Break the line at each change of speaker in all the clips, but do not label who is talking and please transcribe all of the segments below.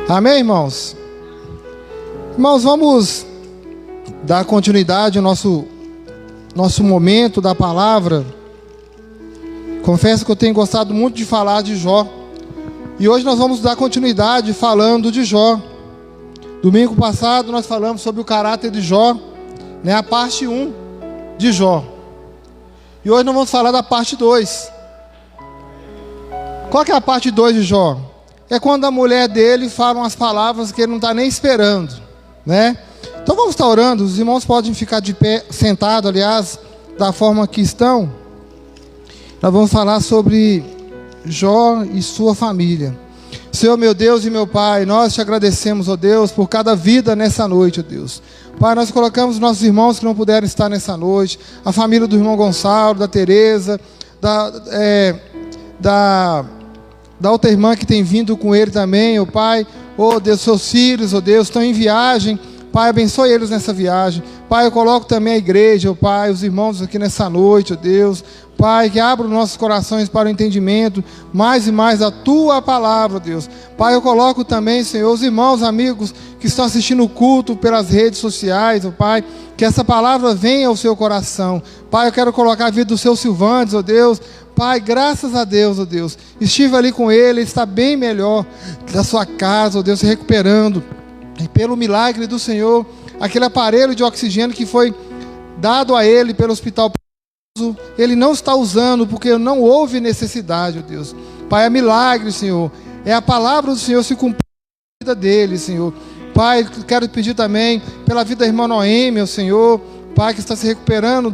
Amém, irmãos? Irmãos, vamos dar continuidade ao nosso momento da palavra. Confesso que eu tenho gostado muito de falar de Jó. E hoje nós vamos dar continuidade falando de Jó. Domingo passado nós falamos sobre o caráter de Jó, né, a parte 1 de Jó. E hoje nós vamos falar da parte 2. Qual que é a parte 2 de Jó? É quando a mulher dele fala umas palavras que ele não está nem esperando, né? Então vamos estar orando. Os irmãos podem ficar de pé, sentados, aliás, da forma que estão. Nós vamos falar sobre Jó e sua família. Senhor, meu Deus e meu Pai, nós te agradecemos, ó Deus, por cada vida nessa noite, ó Deus. Pai, nós colocamos os nossos irmãos que não puderam estar nessa noite, a família do irmão Gonçalo, da Tereza, da outra irmã que tem vindo com ele também, ó Pai. Ó Deus, seus filhos, ó Deus, estão em viagem. Pai, abençoe eles nessa viagem. Pai, eu coloco também a igreja, ó Pai, os irmãos aqui nessa noite, ó Deus. Pai, que abra os nossos corações para o entendimento mais e mais da Tua palavra, Deus. Pai, eu coloco também, Senhor, os irmãos, amigos que estão assistindo o culto pelas redes sociais, ó Pai, que essa palavra venha ao seu coração. Pai, eu quero colocar a vida do seu Silvantes, ó Deus. Pai, graças a Deus, ó Deus, estive ali com ele está bem melhor da sua casa, ó Deus, se recuperando. E pelo milagre do Senhor, aquele aparelho de oxigênio que foi dado a ele pelo hospital, ele não está usando porque não houve necessidade, ó Deus. Pai, é milagre, Senhor. É a palavra do Senhor se cumprir na vida dele, Senhor. Pai, quero pedir também pela vida da irmã Noêmia, ó Senhor. Pai, que está se recuperando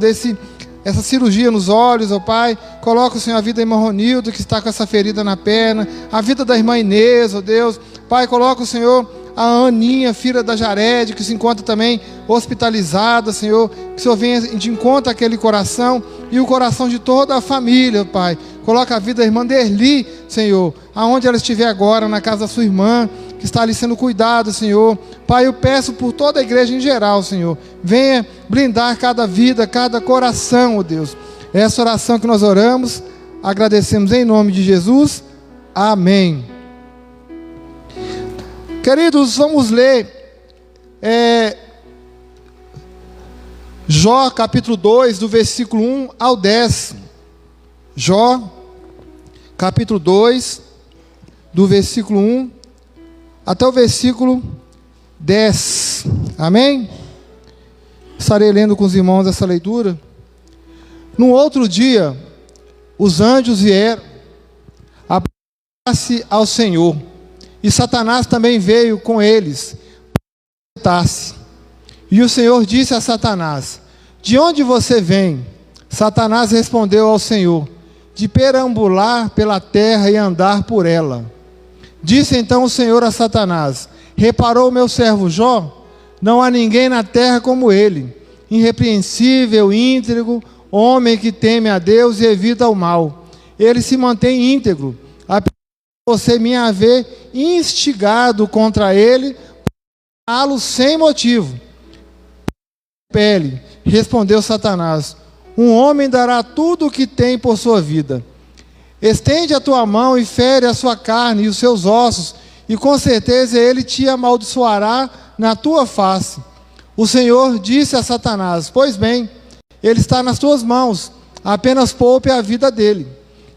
essa cirurgia nos olhos, ó Pai. Coloca, Senhor, a vida da irmã Ronildo, que está com essa ferida na perna. A vida da irmã Inês, ó Deus. Pai, coloca, Senhor, a Aninha, filha da Jared, que se encontra também hospitalizada, Senhor. Que o Senhor venha de encontro àquele coração e o coração de toda a família, Pai. Coloca a vida da irmã Derli, Senhor, aonde ela estiver agora, na casa da sua irmã, que está ali sendo cuidada, Senhor. Pai, eu peço por toda a igreja em geral, Senhor. Venha blindar cada vida, cada coração, ó Deus. Essa oração que nós oramos, agradecemos em nome de Jesus. Amém. Queridos, vamos ler Jó capítulo 2, do versículo 1 ao 10. Jó capítulo 2, do versículo 1 até o versículo 10. Amém? Estarei lendo com os irmãos essa leitura. No outro dia, os anjos vieram apresentar-se ao Senhor. E Satanás também veio com eles para apresentar-se. E o Senhor disse a Satanás: de onde você vem? Satanás respondeu ao Senhor: de perambular pela terra e andar por ela. Disse então o Senhor a Satanás: reparou o meu servo Jó? Não há ninguém na terra como ele, irrepreensível, íntegro, homem que teme a Deus e evita o mal. Ele se mantém íntegro, você me haver instigado contra ele, para matá-lo sem motivo. Pele, respondeu Satanás: um homem dará tudo o que tem por sua vida. Estende a tua mão e fere a sua carne e os seus ossos, e com certeza ele te amaldiçoará na tua face. O Senhor disse a Satanás: pois bem, ele está nas tuas mãos, apenas poupe a vida dele.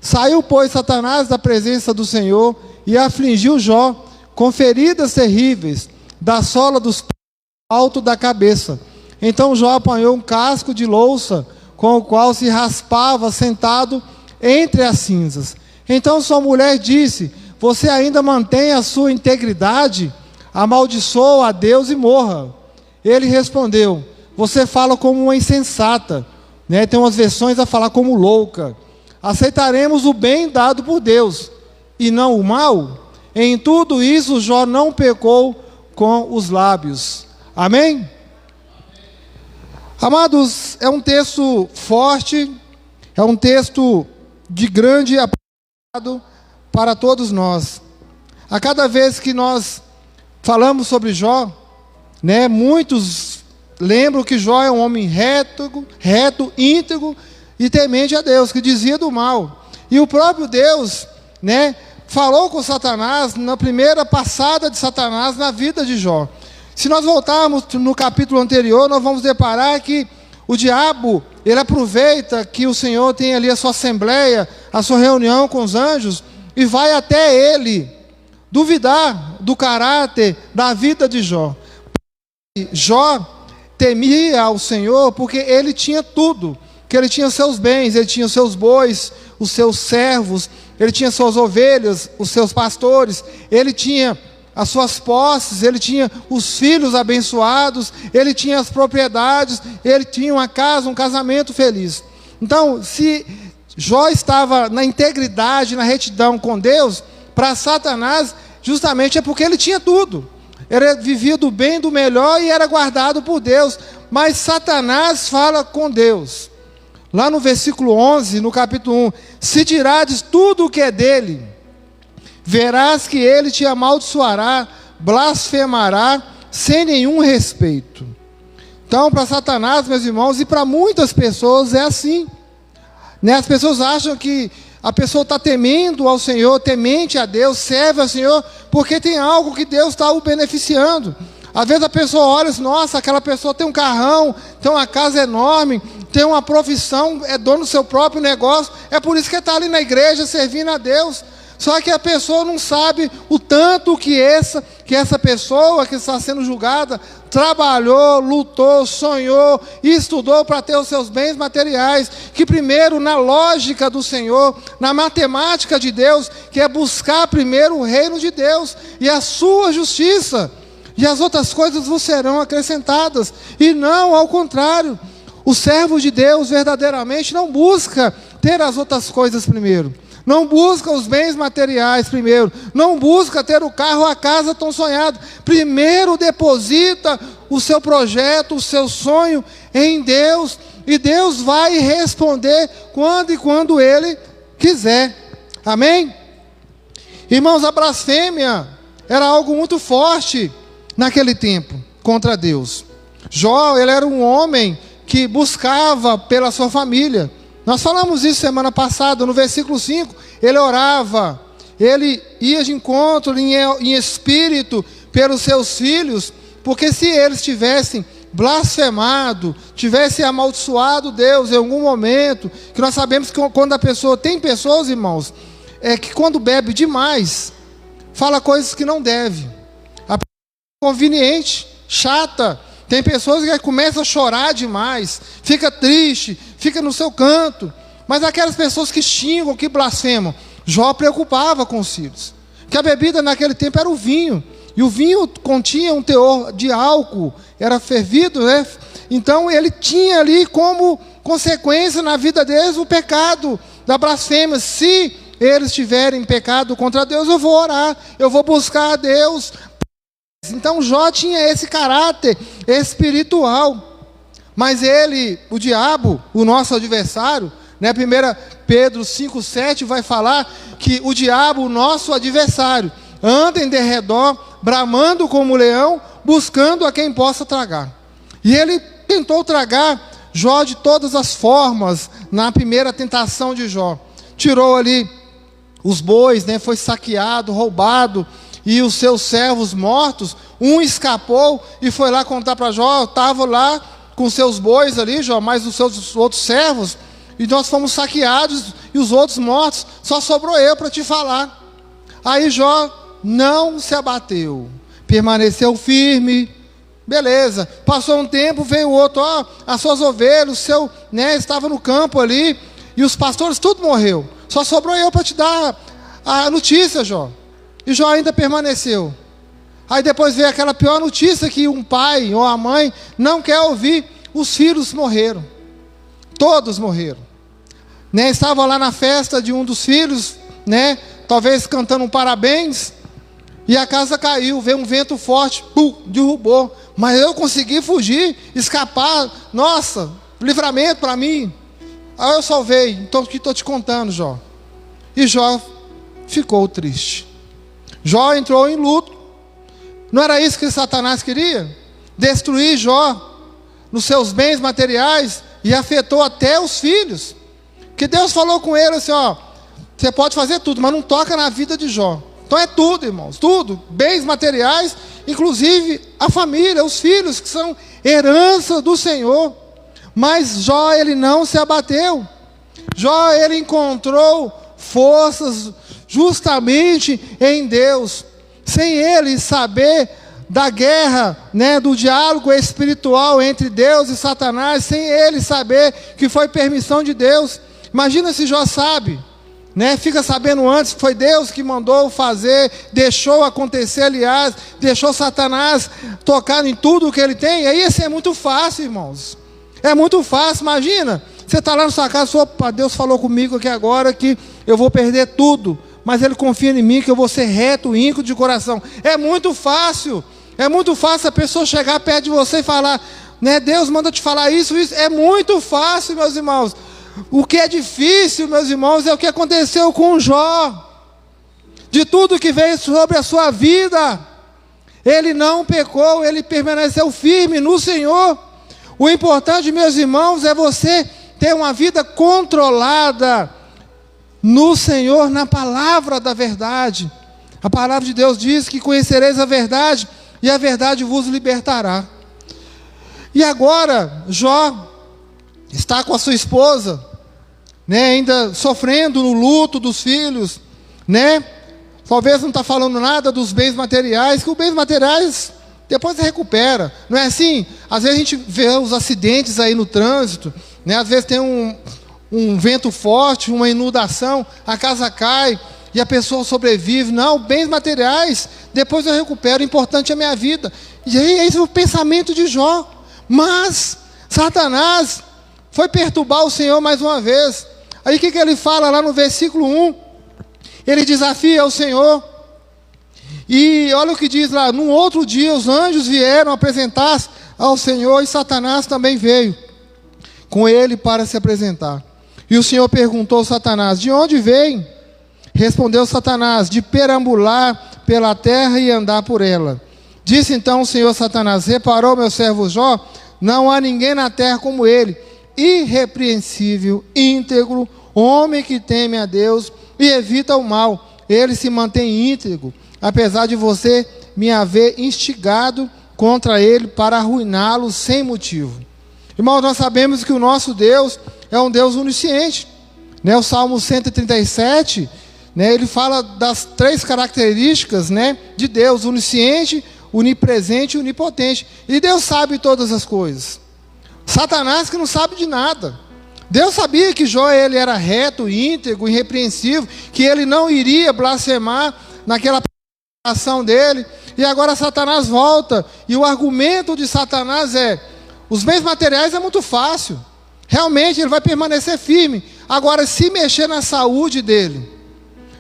Saiu, pois, Satanás da presença do Senhor e afligiu Jó com feridas terríveis, da sola dos pés ao alto da cabeça. Então Jó apanhou um casco de louça, com o qual se raspava sentado entre as cinzas. Então sua mulher disse: você ainda mantém a sua integridade? Amaldiçoa a Deus e morra. Ele respondeu: você fala como uma insensata, né? Tem umas versões a falar como louca. Aceitaremos o bem dado por Deus, e não o mal? Em tudo isso Jó não pecou com os lábios. Amém? Amados, é um texto forte, é um texto de grande aprendizado para todos nós. A cada vez que nós falamos sobre Jó, né, muitos lembram que Jó é um homem reto, íntegro e temente a Deus, que dizia do mal. E o próprio Deus, né, falou com Satanás na primeira passada de Satanás na vida de Jó. Se nós voltarmos no capítulo anterior, nós vamos deparar que o diabo, ele aproveita que o Senhor tem ali a sua assembleia, a sua reunião com os anjos, e vai até ele duvidar do caráter da vida de Jó. Jó temia ao Senhor porque ele tinha tudo, que ele tinha os seus bens, ele tinha os seus bois, os seus servos, ele tinha suas ovelhas, os seus pastores, ele tinha as suas posses, ele tinha os filhos abençoados, ele tinha as propriedades, ele tinha uma casa, um casamento feliz. Então, se Jó estava na integridade, na retidão com Deus, para Satanás, justamente é porque ele tinha tudo. Ele vivia do bem, do melhor e era guardado por Deus. Mas Satanás fala com Deus. Lá no versículo 11, no capítulo 1, se tirares tudo o que é dele, verás que ele te amaldiçoará, blasfemará, sem nenhum respeito. Então, para Satanás, meus irmãos, e para muitas pessoas é assim. As pessoas acham que a pessoa está temendo ao Senhor, temente a Deus, serve ao Senhor, porque tem algo que Deus está o beneficiando. Às vezes a pessoa olha e diz, nossa, aquela pessoa tem um carrão, tem uma casa enorme, tem uma profissão, é dono do seu próprio negócio, é por isso que está ali na igreja servindo a Deus. Só que a pessoa não sabe o tanto que essa pessoa que está sendo julgada trabalhou, lutou, sonhou e estudou para ter os seus bens materiais. Que primeiro, na lógica do Senhor, na matemática de Deus, que é buscar primeiro o reino de Deus e a sua justiça, e as outras coisas vos serão acrescentadas, e não ao contrário. O servo de Deus verdadeiramente não busca ter as outras coisas primeiro, não busca os bens materiais primeiro, não busca ter o carro ou a casa tão sonhado. Primeiro deposita o seu projeto, o seu sonho em Deus, e Deus vai responder quando Ele quiser. Amém? Irmãos, a blasfêmia era algo muito forte naquele tempo contra Deus. Jó, ele era um homem que buscava pela sua família. Nós falamos isso semana passada, no versículo 5, ele orava, ele ia de encontro em espírito pelos seus filhos, porque se eles tivessem blasfemado, tivessem amaldiçoado Deus em algum momento, que nós sabemos que quando a pessoa, tem pessoas, irmãos, que quando bebe demais, fala coisas que não deve, a pessoa é conveniente, chata. Tem pessoas que começam a chorar demais, fica triste, fica no seu canto. Mas aquelas pessoas que xingam, que blasfemam, Jó preocupava com os filhos. Porque a bebida naquele tempo era o vinho. E o vinho continha um teor de álcool, era fervido, né? Então ele tinha ali como consequência na vida deles o pecado da blasfêmia. Se eles tiverem pecado contra Deus, eu vou orar, eu vou buscar a Deus. Então Jó tinha esse caráter espiritual, mas ele, o diabo, o nosso adversário, né, 1 Pedro 5,7 vai falar que o diabo, o nosso adversário, anda em derredor, bramando como um leão, buscando a quem possa tragar. E ele tentou tragar Jó de todas as formas, na primeira tentação de Jó. Tirou ali os bois, né, foi saqueado, roubado, e os seus servos mortos, um escapou e foi lá contar para Jó, estava lá com seus bois ali, Jó, mas os seus outros servos, e nós fomos saqueados, e os outros mortos, só sobrou eu para te falar. Aí Jó não se abateu, permaneceu firme, beleza, passou um tempo, veio o outro, as suas ovelhas, o seu, né, estava no campo ali, e os pastores, tudo morreu, só sobrou eu para te dar a notícia, Jó. E Jó ainda permaneceu. Aí depois veio aquela pior notícia que um pai ou a mãe não quer ouvir. Os filhos morreram. Todos morreram. Né? Estavam lá na festa de um dos filhos, né? Talvez cantando um parabéns. E a casa caiu, veio um vento forte, derrubou. Mas eu consegui fugir, escapar. Nossa, livramento para mim. Aí eu salvei. Então o que estou te contando, Jó? E Jó ficou triste. Jó entrou em luto. Não era isso que Satanás queria? Destruir Jó nos seus bens materiais, e afetou até os filhos. Que Deus falou com ele assim, Você pode fazer tudo, mas não toca na vida de Jó. Então é tudo, irmãos, tudo. Bens materiais, inclusive a família, os filhos, que são herança do Senhor. Mas Jó, ele não se abateu. Jó, ele encontrou forças justamente em Deus. Sem ele saber da guerra, do diálogo espiritual entre Deus e Satanás, sem ele saber que foi permissão de Deus. Imagina se Jó sabe, fica sabendo antes que foi Deus que mandou fazer, deixou acontecer, aliás, deixou Satanás tocar em tudo o que ele tem. Aí isso é muito fácil, irmãos. É muito fácil. Imagina, você está lá na sua casa, opa, Deus falou comigo aqui agora que eu vou perder tudo, mas Ele confia em mim que eu vou ser reto, íntegro de coração. É muito fácil a pessoa chegar perto de você e falar, Deus manda te falar isso. É muito fácil, meus irmãos. O que é difícil, meus irmãos, é o que aconteceu com Jó. De tudo que veio sobre a sua vida, ele não pecou, ele permaneceu firme no Senhor. O importante, meus irmãos, é você ter uma vida controlada no Senhor, na palavra da verdade. A palavra de Deus diz que conhecereis a verdade, e a verdade vos libertará. E agora, Jó está com a sua esposa, ainda sofrendo no luto dos filhos, talvez não está falando nada dos bens materiais, que os bens materiais depois se recupera, não é assim? Às vezes a gente vê os acidentes aí no trânsito, às vezes tem um vento forte, uma inundação, a casa cai e a pessoa sobrevive. Não, bens materiais, depois eu recupero, o importante é a minha vida. E aí esse é o pensamento de Jó. Mas Satanás foi perturbar o Senhor mais uma vez. Aí o que ele fala lá no versículo 1? Ele desafia o Senhor. E olha o que diz lá: num outro dia os anjos vieram apresentar-se ao Senhor, e Satanás também veio com ele para se apresentar. E o Senhor perguntou a Satanás: de onde vem? Respondeu Satanás: de perambular pela terra e andar por ela. Disse então o Senhor a Satanás: reparou meu servo Jó? Não há ninguém na terra como ele, irrepreensível, íntegro, homem que teme a Deus e evita o mal. Ele se mantém íntegro, apesar de você me haver instigado contra ele para arruiná-lo sem motivo. Irmãos, nós sabemos que o nosso Deus é um Deus onisciente. O Salmo 137, ele fala das 3 características, de Deus: onisciente, onipresente e onipotente. E Deus sabe todas as coisas. Satanás que não sabe de nada. Deus sabia que Jó, ele era reto, íntegro, irrepreensível, que ele não iria blasfemar naquela ação dele. E agora Satanás volta, e o argumento de Satanás é: os bens materiais é muito fácil, realmente ele vai permanecer firme. Agora, se mexer na saúde dele,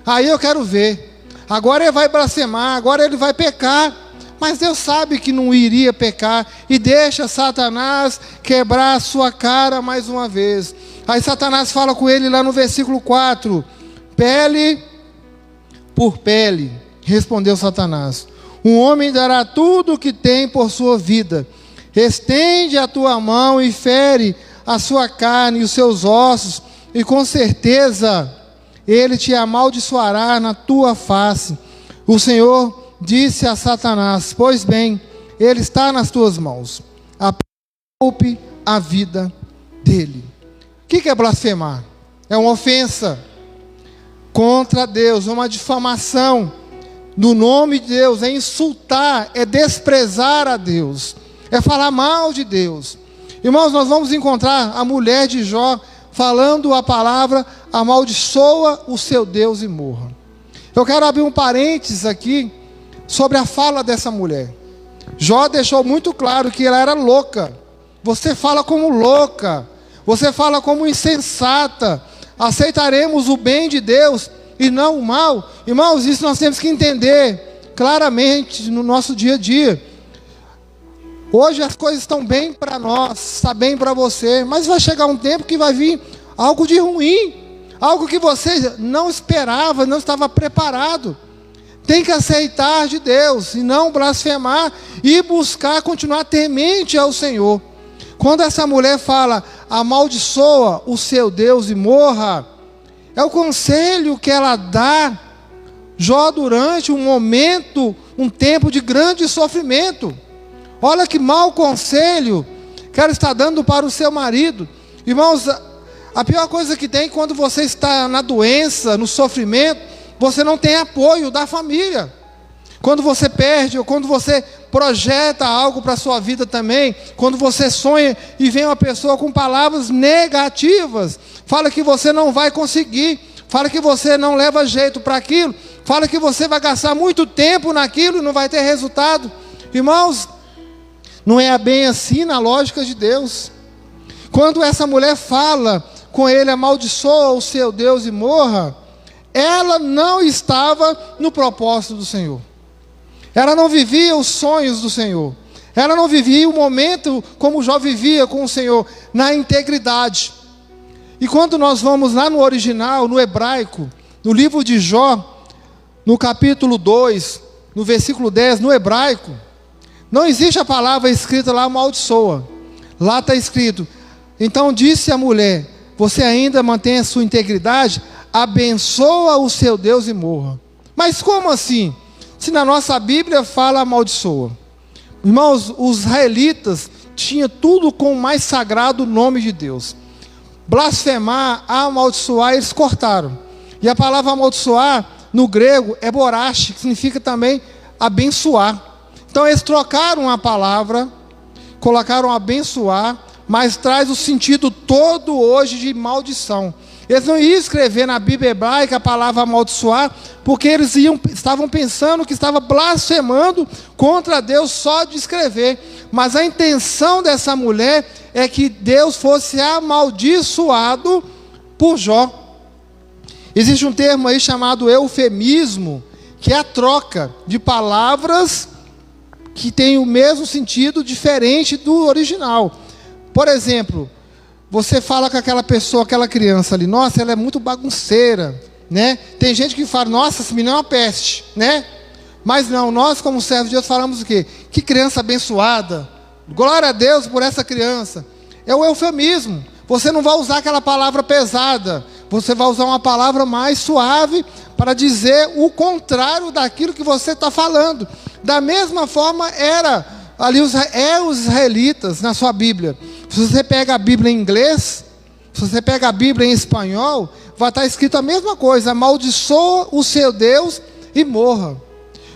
aí eu quero ver. Agora ele vai blasfemar, agora ele vai pecar. Mas Deus sabe que não iria pecar, e deixa Satanás quebrar a sua cara mais uma vez. Aí Satanás fala com ele lá no versículo 4: pele por pele, respondeu Satanás. Um homem dará tudo o que tem por sua vida. Estende a tua mão e fere a sua carne e os seus ossos, e com certeza ele te amaldiçoará na tua face. O Senhor disse a Satanás: pois bem, ele está nas tuas mãos, poupe a vida dele. O que é blasfemar? É uma ofensa contra Deus, uma difamação no nome de Deus, é insultar, é desprezar a Deus, é falar mal de Deus. Irmãos, nós vamos encontrar a mulher de Jó falando a palavra: amaldiçoa o seu Deus e morra. Eu quero abrir um parênteses aqui sobre a fala dessa mulher. Jó deixou muito claro que ela era louca. Você fala como louca, você fala como insensata. Aceitaremos o bem de Deus e não o mal. Irmãos, isso nós temos que entender claramente no nosso dia a dia. Hoje as coisas estão bem para nós, está bem para você, mas vai chegar um tempo que vai vir algo de ruim, algo que você não esperava, não estava preparado. Tem que aceitar de Deus e não blasfemar, e buscar continuar temente ao Senhor. Quando essa mulher fala: amaldiçoa o seu Deus e morra, É o conselho que ela dá Jó durante um momento, um tempo de grande sofrimento. Olha que mau conselho que ela está dando para o seu marido. Irmãos, a pior coisa que tem quando você está na doença, no sofrimento, você não tem apoio da família. Quando você perde, ou quando você projeta algo para a sua vida também, quando você sonha e vem uma pessoa com palavras negativas, fala que você não vai conseguir, fala que você não leva jeito para aquilo, fala que você vai gastar muito tempo naquilo e não vai ter resultado. Irmãos, não é bem assim na lógica de Deus. Quando essa mulher fala com ele, amaldiçoa o seu Deus e morra, ela não estava no propósito do Senhor. Ela não vivia os sonhos do Senhor. Ela não vivia o momento como Jó vivia com o Senhor, na integridade. E quando nós vamos lá no original, no hebraico, no livro de Jó, no capítulo 2, no versículo 10, no hebraico, não existe a palavra escrita lá, amaldiçoa. Lá está escrito: então disse a mulher, você ainda mantém a sua integridade? Abençoa o seu Deus e morra. Mas como assim? Se na nossa Bíblia fala amaldiçoa. Irmãos, os israelitas tinham tudo com o mais sagrado nome de Deus. Blasfemar, amaldiçoar, eles cortaram. E a palavra amaldiçoar, no grego, é borash, que significa também abençoar. Então eles trocaram a palavra, colocaram abençoar, mas traz o sentido todo hoje de maldição. Eles não iam escrever na Bíblia hebraica a palavra amaldiçoar, porque eles estavam pensando que estava blasfemando contra Deus só de escrever. Mas a intenção dessa mulher é que Deus fosse amaldiçoado por Jó. Existe um termo aí chamado eufemismo, que é a troca de palavras que tem o mesmo sentido, diferente do original. Por exemplo, você fala com aquela pessoa, aquela criança ali, nossa, ela é muito bagunceira, né? Tem gente que fala, nossa, esse menino é uma peste, né? Mas não, nós como servos de Deus falamos o quê? Que criança abençoada, glória a Deus por essa criança. É o eufemismo. Você não vai usar aquela palavra pesada, você vai usar uma palavra mais suave para dizer o contrário daquilo que você está falando. Da mesma forma era ali os israelitas na sua Bíblia. Se você pega a Bíblia em inglês, se você pega a Bíblia em espanhol, vai estar escrito a mesma coisa: amaldiçoa o seu Deus e morra.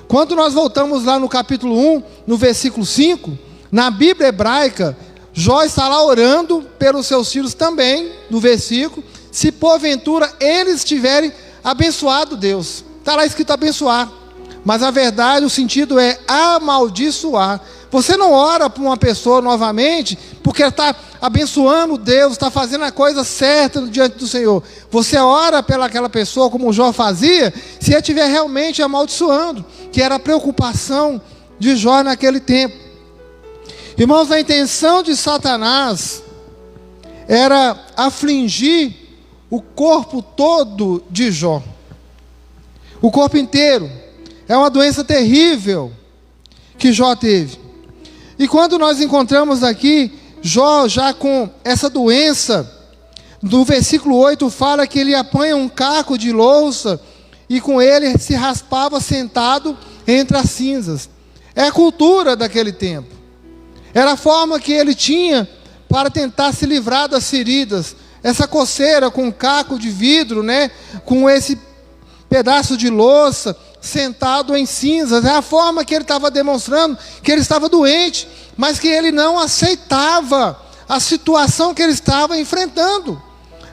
Quando nós voltamos lá no capítulo 1, no versículo 5, na Bíblia hebraica, Jó está lá orando pelos seus filhos também, no versículo, se porventura eles tiverem abençoado Deus. Está lá escrito abençoar, mas a verdade, o sentido é amaldiçoar. Você não ora para uma pessoa novamente porque está abençoando Deus, está fazendo a coisa certa diante do Senhor. Você ora pelaquela pessoa como Jó fazia, se ele estiver realmente amaldiçoando, que era a preocupação de Jó naquele tempo. Irmãos, a intenção de Satanás era afligir o corpo todo de Jó. O corpo inteiro. É uma doença terrível que Jó teve. E quando nós encontramos aqui Jó já com essa doença, no versículo 8 fala que ele apanha um caco de louça e com ele se raspava sentado entre as cinzas. É a cultura daquele tempo. Era a forma que ele tinha para tentar se livrar das feridas. Essa coceira com um caco de vidro, né? Com esse pedaço de louça, sentado em cinzas. É a forma que ele estava demonstrando que ele estava doente, mas que ele não aceitava a situação que ele estava enfrentando.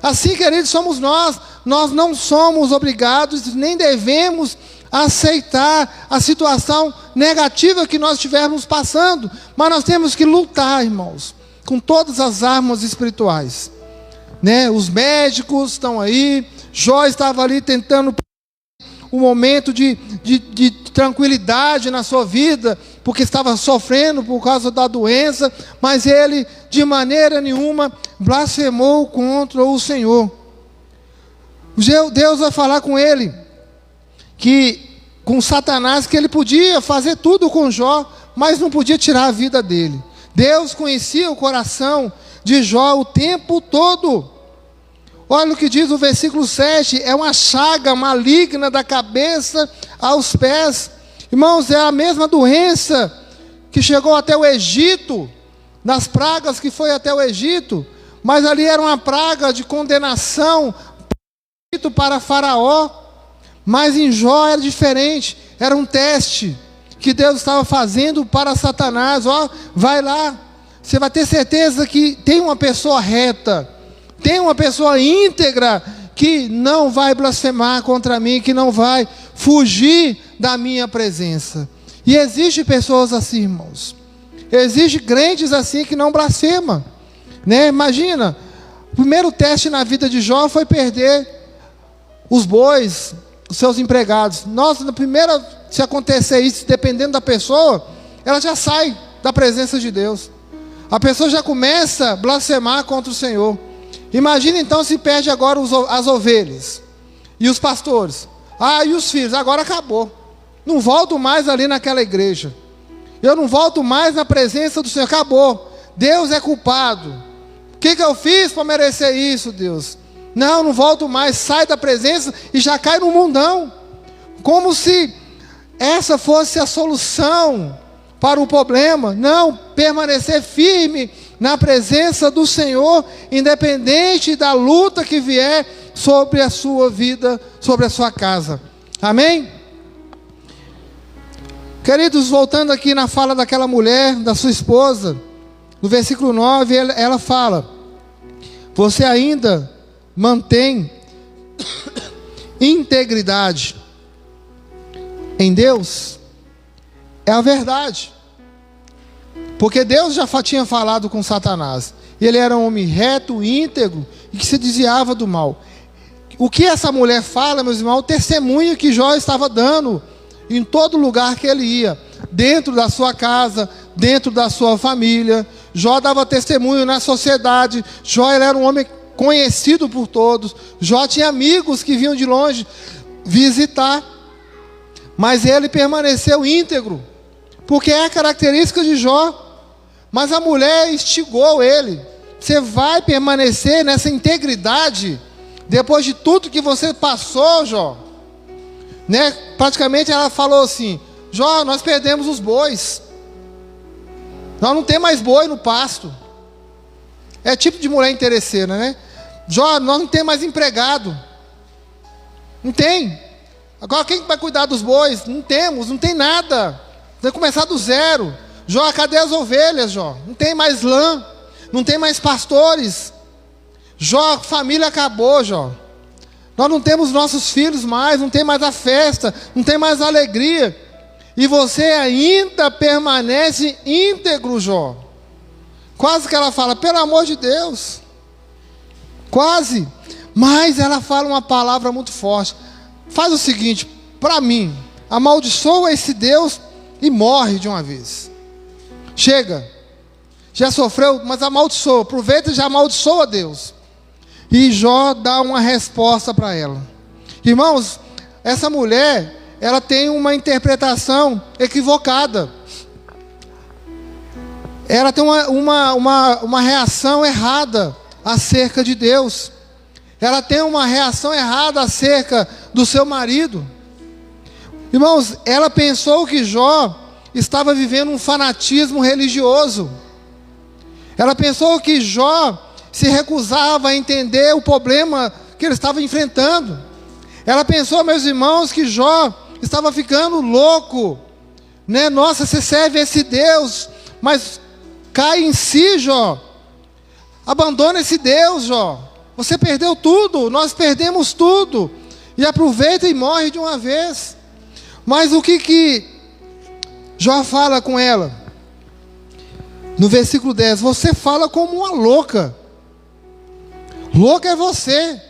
Assim, queridos, somos nós. Nós não somos obrigados, nem devemos aceitar a situação negativa que nós estivermos passando, mas nós temos que lutar, irmãos, com todas as armas espirituais, né? Os médicos estão aí, Jó estava ali tentando um momento de tranquilidade na sua vida, porque estava sofrendo por causa da doença, mas ele de maneira nenhuma blasfemou contra o Senhor. Deus vai falar com ele, com Satanás, que ele podia fazer tudo com Jó, mas não podia tirar a vida dele. Deus conhecia o coração de Jó o tempo todo. Olha o que diz o versículo 7, é uma chaga maligna da cabeça aos pés. Irmãos, é a mesma doença que chegou até o Egito, nas pragas que foi até o Egito, mas ali era uma praga de condenação para Faraó, mas em Jó era diferente, era um teste que Deus estava fazendo para Satanás. Ó, vai lá, você vai ter certeza que tem uma pessoa reta, tem uma pessoa íntegra, que não vai blasfemar contra mim, que não vai fugir da minha presença. E existem pessoas assim, irmãos. Existem crentes assim que não blasfemam, né? Imagina, o primeiro teste na vida de Jó foi perder os bois, os seus empregados. Nossa, na primeira, se acontecer isso, dependendo da pessoa, ela já sai da presença de Deus. A pessoa já começa a blasfemar contra o Senhor. Imagina então se perde agora as ovelhas e os pastores. E os filhos, agora acabou. Não volto mais ali naquela igreja. Eu não volto mais na presença do Senhor. Acabou. Deus é culpado. O que eu fiz para merecer isso, Deus? Não volto mais. Sai da presença e já cai no mundão. Como se essa fosse a solução para o problema. Não, permanecer firme na presença do Senhor, independente da luta que vier sobre a sua vida, sobre a sua casa. Amém? Queridos, voltando aqui na fala daquela mulher, da sua esposa, no versículo 9, ela fala: você ainda mantém integridade em Deus? É a verdade. Porque Deus já tinha falado com Satanás. Ele era um homem reto, íntegro e que se desviava do mal. O que essa mulher fala, meus irmãos, o testemunho que Jó estava dando em todo lugar que ele ia, dentro da sua casa, dentro da sua família. Jó dava testemunho na sociedade. Jó era um homem conhecido por todos. Jó tinha amigos que vinham de longe visitar, mas ele permaneceu íntegro, porque é a característica de Jó. Mas a mulher instigou ele: você vai permanecer nessa integridade depois de tudo que você passou, Jó? Né? Praticamente ela falou assim: Jó, nós perdemos os bois, nós não temos mais boi no pasto. É tipo de mulher interesseira, né? Jó, nós não temos mais empregado. Não tem. Agora quem vai cuidar dos bois? Não temos, não tem nada. Vai começar do zero. Jó, cadê as ovelhas, Jó? Não tem mais lã, não tem mais pastores. Jó, a família acabou, Jó. Nós não temos nossos filhos mais, não tem mais a festa, não tem mais a alegria. E você ainda permanece íntegro, Jó. Quase que ela fala: pelo amor de Deus. Quase. Mas ela fala uma palavra muito forte. Faz o seguinte, para mim, amaldiçoa esse Deus e morre de uma vez. Chega, já sofreu, mas amaldiçoa, aproveita e já amaldiçoa Deus. E Jó dá uma resposta para ela. Irmãos, essa mulher, ela tem uma interpretação equivocada. Ela tem uma reação errada acerca de Deus. Ela tem uma reação errada acerca do seu marido. Irmãos, ela pensou que Jó estava vivendo um fanatismo religioso. Ela pensou que Jó se recusava a entender o problema que ele estava enfrentando. Ela pensou, meus irmãos, que Jó estava ficando louco, né? Nossa, você serve esse Deus, mas cai em si, Jó. Abandona esse Deus, Jó. Você perdeu tudo, nós perdemos tudo. E aproveita e morre de uma vez. Mas o que Jó fala com ela? No versículo 10, você fala como uma louca. Louca é você,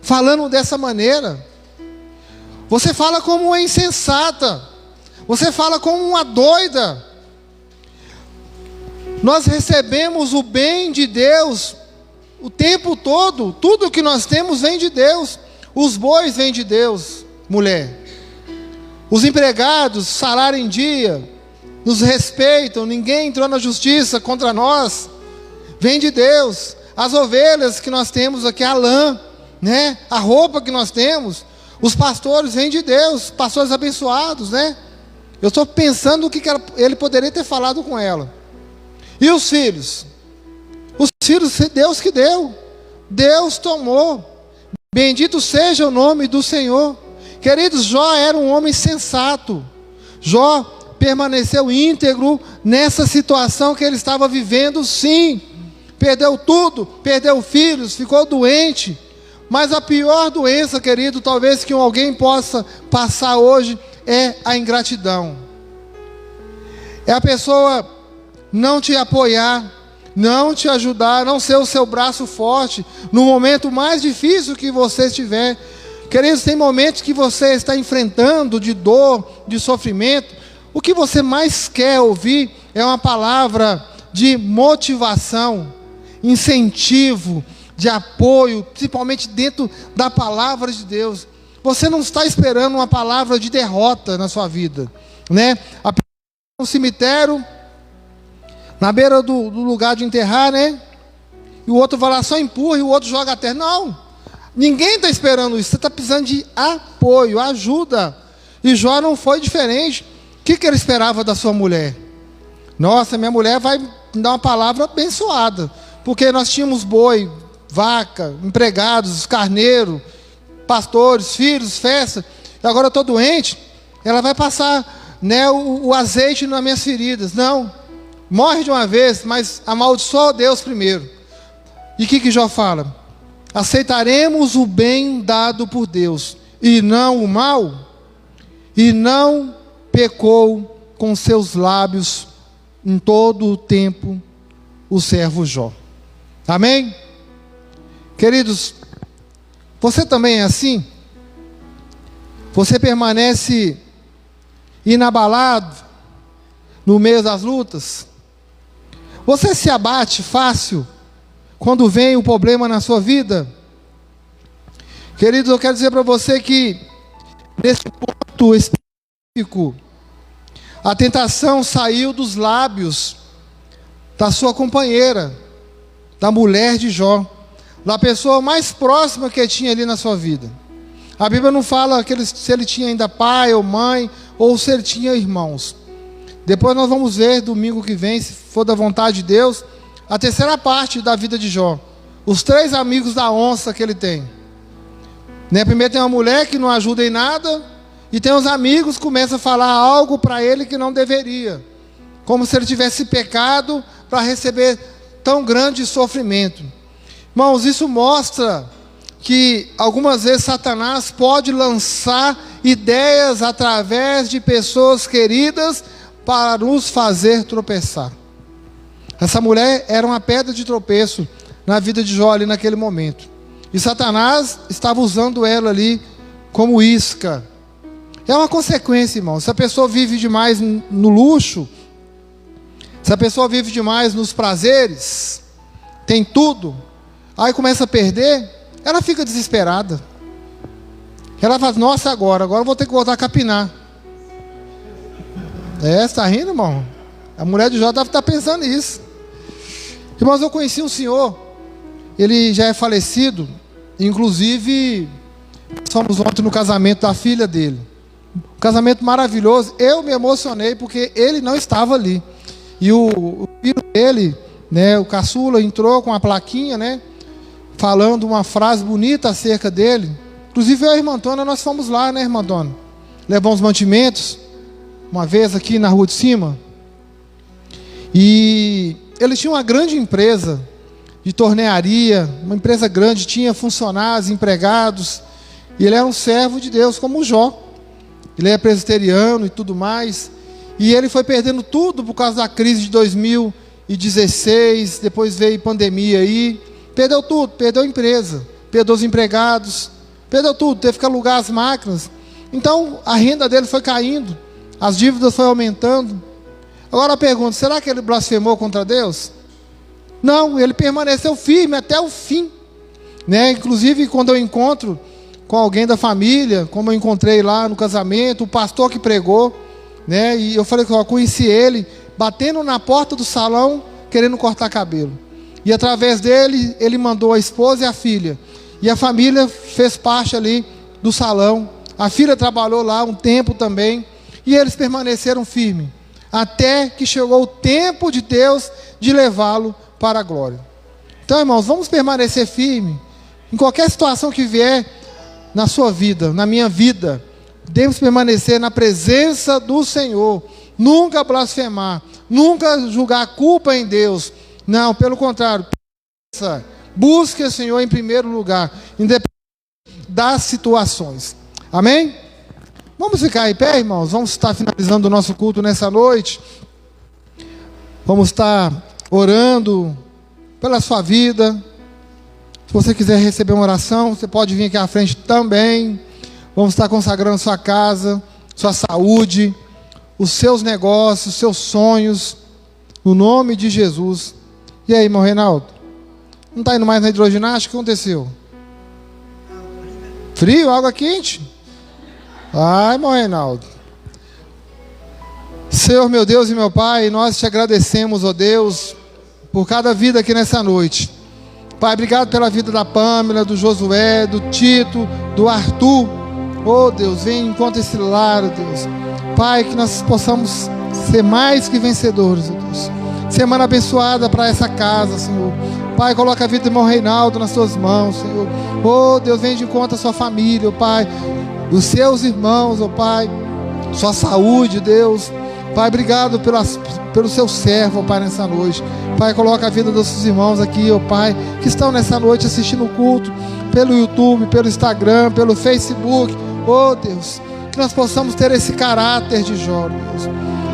falando dessa maneira. Você fala como uma insensata. Você fala como uma doida. Nós recebemos o bem de Deus o tempo todo. Tudo que nós temos vem de Deus. Os bois vêm de Deus, mulher. Os empregados, salário em dia, nos respeitam, ninguém entrou na justiça contra nós. Vem de Deus. as ovelhas que nós temos aqui, a lã, né? A roupa que nós temos, os pastores vêm de Deus, pastores abençoados, né? Eu estou pensando o que ele poderia ter falado com ela. E os filhos? Os filhos, Deus que deu, Deus tomou. Bendito seja o nome do Senhor. Queridos, Jó era um homem sensato. Jó permaneceu íntegro nessa situação que ele estava vivendo, sim. Perdeu tudo, perdeu filhos, ficou doente. Mas a pior doença, querido, talvez que alguém possa passar hoje, é a ingratidão. É a pessoa não te apoiar, não te ajudar, não ser o seu braço forte no momento mais difícil que você estiver. Queridos, tem momentos que você está enfrentando de dor, de sofrimento. O que você mais quer ouvir é uma palavra de motivação, incentivo, de apoio, principalmente dentro da palavra de Deus. Você não está esperando uma palavra de derrota na sua vida, né? No cemitério, na beira do lugar de enterrar, né? E o outro vai lá, só empurra e o outro joga a terra. Não, ninguém está esperando isso. Você está precisando de apoio, ajuda. E Jó não foi diferente. O que ele esperava da sua mulher? Nossa, minha mulher vai me dar uma palavra abençoada, porque nós tínhamos boi, vaca, empregados, carneiro, pastores, filhos, festa. E agora eu estou doente. Ela vai passar, né, o azeite nas minhas feridas. Não, morre de uma vez, mas amaldiçoa Deus primeiro. E o que Jó fala? Aceitaremos o bem dado por Deus, e não o mal, e não pecou com seus lábios em todo o tempo o servo Jó. Amém? Queridos, você também é assim? Você permanece inabalado no meio das lutas? Você se abate fácil quando vem o problema na sua vida? Queridos, eu quero dizer para você que nesse ponto específico, a tentação saiu dos lábios da sua companheira, da mulher de Jó, da pessoa mais próxima que tinha ali na sua vida. A Bíblia não fala se ele tinha ainda pai ou mãe, ou se ele tinha irmãos. Depois nós vamos ver, domingo que vem, se for da vontade de Deus, a terceira parte da vida de Jó. Os 3 amigos da onça que ele tem. Né? Primeiro tem uma mulher que não ajuda em nada, e tem os amigos que começam a falar algo para ele que não deveria. Como se ele tivesse pecado para receber tão grande sofrimento. Irmãos, isso mostra que algumas vezes Satanás pode lançar ideias através de pessoas queridas para nos fazer tropeçar. Essa mulher era uma pedra de tropeço na vida de Jó ali naquele momento. E Satanás estava usando ela ali como isca. É uma consequência, irmão. Se a pessoa vive demais no luxo, se a pessoa vive demais nos prazeres, tem tudo, aí começa a perder, ela fica desesperada. Ela fala, nossa, agora eu vou ter que voltar a capinar. Você está rindo, irmão? A mulher de Jó deve estar pensando nisso. Irmãos, eu conheci um senhor, ele já é falecido, inclusive, fomos ontem no casamento da filha dele. Um casamento maravilhoso. Eu me emocionei porque ele não estava ali. E o filho dele, né, o caçula, entrou com a plaquinha, né, falando uma frase bonita acerca dele. Inclusive eu e a irmã Antônia, nós fomos lá, né, irmã Antônia? Levamos mantimentos, uma vez aqui na rua de cima. E ele tinha uma grande empresa de tornearia, uma empresa grande, tinha funcionários, empregados. E ele era um servo de Deus, como o Jó. Ele é presbiteriano e tudo mais. E ele foi perdendo tudo por causa da crise de 2016. Depois veio pandemia aí. Perdeu tudo, perdeu a empresa, perdeu os empregados, perdeu tudo, teve que alugar as máquinas. Então a renda dele foi caindo, as dívidas foram aumentando. Agora eu pergunto, será que ele blasfemou contra Deus? Não, ele permaneceu firme até o fim, né? Inclusive quando eu encontro com alguém da família, como eu encontrei lá no casamento, o pastor que pregou, né? E eu falei que eu conheci ele batendo na porta do salão, querendo cortar cabelo. E através dele, ele mandou a esposa e a filha. E a família fez parte ali do salão. A filha trabalhou lá um tempo também. E eles permaneceram firmes. Até que chegou o tempo de Deus de levá-lo para a glória. Então, irmãos, vamos permanecer firmes. Em qualquer situação que vier na sua vida, na minha vida, devemos permanecer na presença do Senhor. Nunca blasfemar. Nunca julgar a culpa em Deus. Não, pelo contrário. Busque o Senhor em primeiro lugar, independente das situações. Amém? Vamos ficar em pé, irmãos? Vamos estar finalizando o nosso culto nessa noite. Vamos estar orando pela sua vida. Se você quiser receber uma oração, você pode vir aqui à frente também. Vamos estar consagrando sua casa, sua saúde, os seus negócios, os seus sonhos, no nome de Jesus. E aí, irmão Reinaldo? Não está indo mais na hidroginástica? O que aconteceu? Frio? Água quente? Ai, irmão Reinaldo. Senhor, meu Deus e meu Pai, nós te agradecemos, ó Deus, por cada vida aqui nessa noite. Pai, obrigado pela vida da Pâmela, do Josué, do Tito, do Arthur. Oh Deus, vem enquanto esse lar, ó Deus. Pai, que nós possamos ser mais que vencedores, ó Deus. Semana abençoada para essa casa, Senhor. Pai, coloca a vida do irmão Reinaldo nas tuas mãos, Senhor. Oh Deus, vem de encontro a sua família, ó Pai. Os seus irmãos, ó Pai. Sua saúde, Deus. Pai, obrigado pelo seu servo, ó Pai, nessa noite. Pai, coloca a vida dos seus irmãos aqui, ó Pai, que estão nessa noite assistindo o culto, pelo YouTube, pelo Instagram, pelo Facebook. Oh Deus, que nós possamos ter esse caráter de Jó, Deus.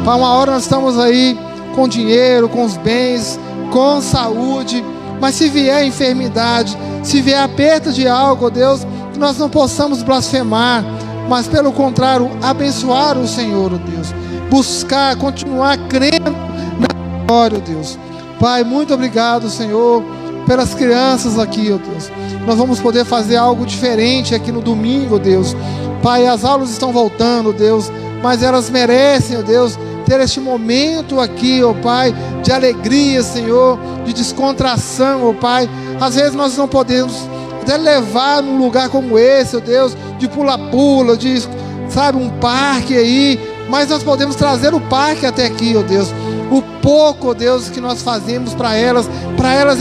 Pai, uma hora nós estamos aí com dinheiro, com os bens, com saúde, mas se vier enfermidade, se vier aperto de algo, ó Deus, que nós não possamos blasfemar, mas pelo contrário, abençoar o Senhor, ó Deus. Buscar, continuar crendo na glória, ó Deus. Pai, muito obrigado, Senhor, pelas crianças aqui, ó Deus. Nós vamos poder fazer algo diferente aqui no domingo, ó Deus. Pai, as aulas estão voltando, ó Deus, mas elas merecem, ó Deus, ter este momento aqui, ó Pai, de alegria, Senhor, de descontração, ó Pai. Às vezes nós não podemos até levar num lugar como esse, ó Deus, de pula-pula, de, sabe, um parque aí, mas nós podemos trazer o parque até aqui, ó Deus. O pouco, ó Deus, que nós fazemos para elas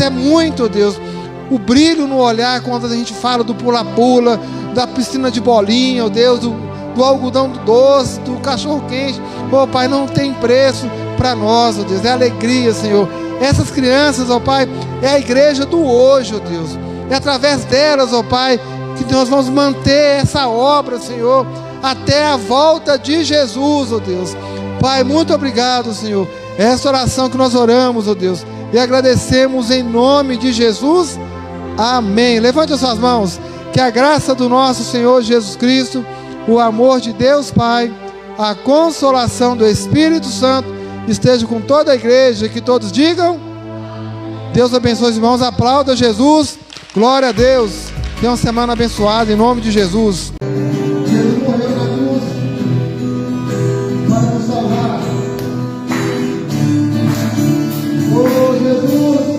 é muito, ó Deus. O brilho no olhar quando a gente fala do pula-pula, da piscina de bolinha, ó Deus, do algodão doce, do cachorro-quente, ó Pai, não tem preço para nós, ó Deus, é alegria, Senhor. Essas crianças, ó Pai, é a igreja do hoje, ó Deus. É através delas, ó Pai, que nós vamos manter essa obra, Senhor, até a volta de Jesus, ó Deus. Pai, muito obrigado, Senhor. Essa oração que nós oramos, ó Deus, e agradecemos em nome de Jesus. Amém. Levante as suas mãos. Que a graça do nosso Senhor Jesus Cristo, o amor de Deus Pai, a consolação do Espírito Santo esteja com toda a igreja. Que todos digam: Deus abençoe os irmãos. Aplauda Jesus. Glória a Deus. Tenha uma semana abençoada em nome de Jesus. Jesus morreu na cruz para nos salvar. Oh Jesus.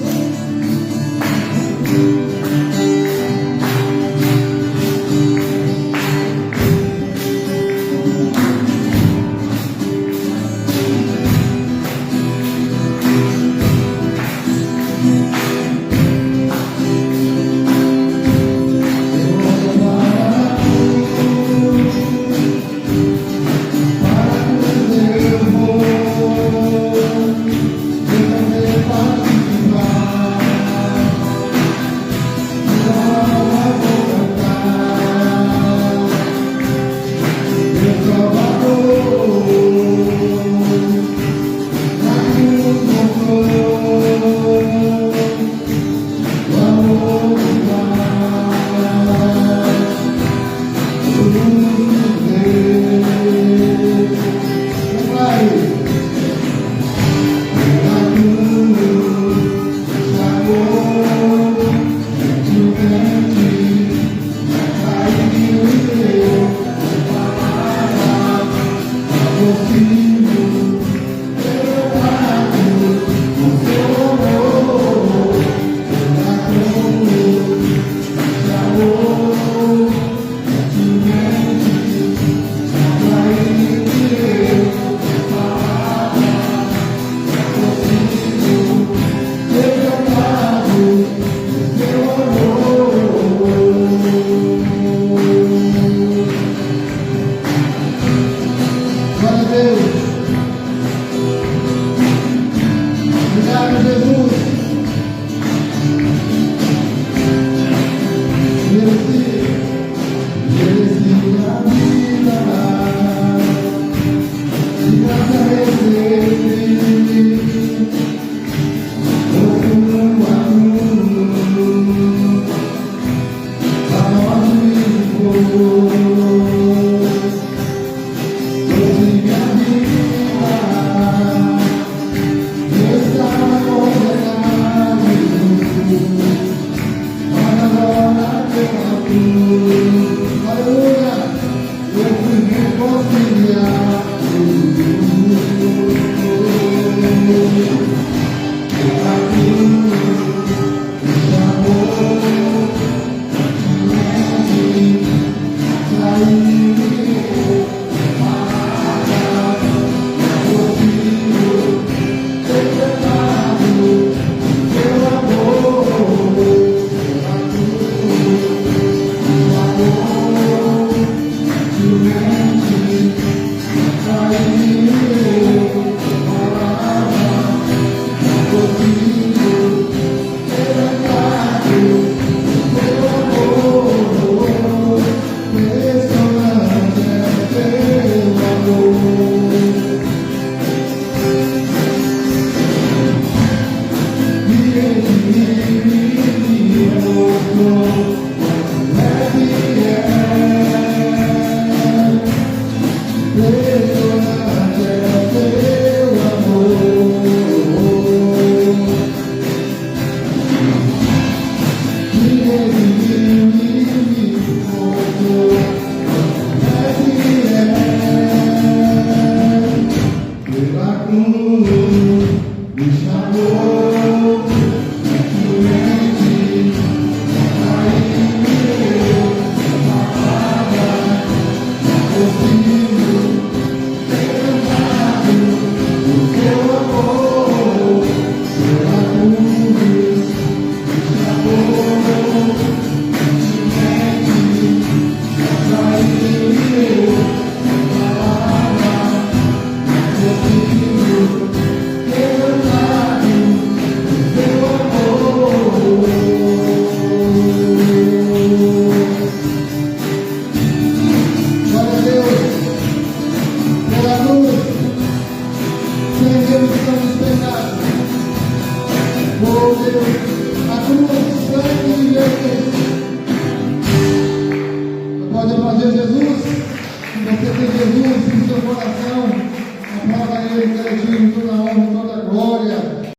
Pode aplaudir Jesus? Se você tem Jesus em seu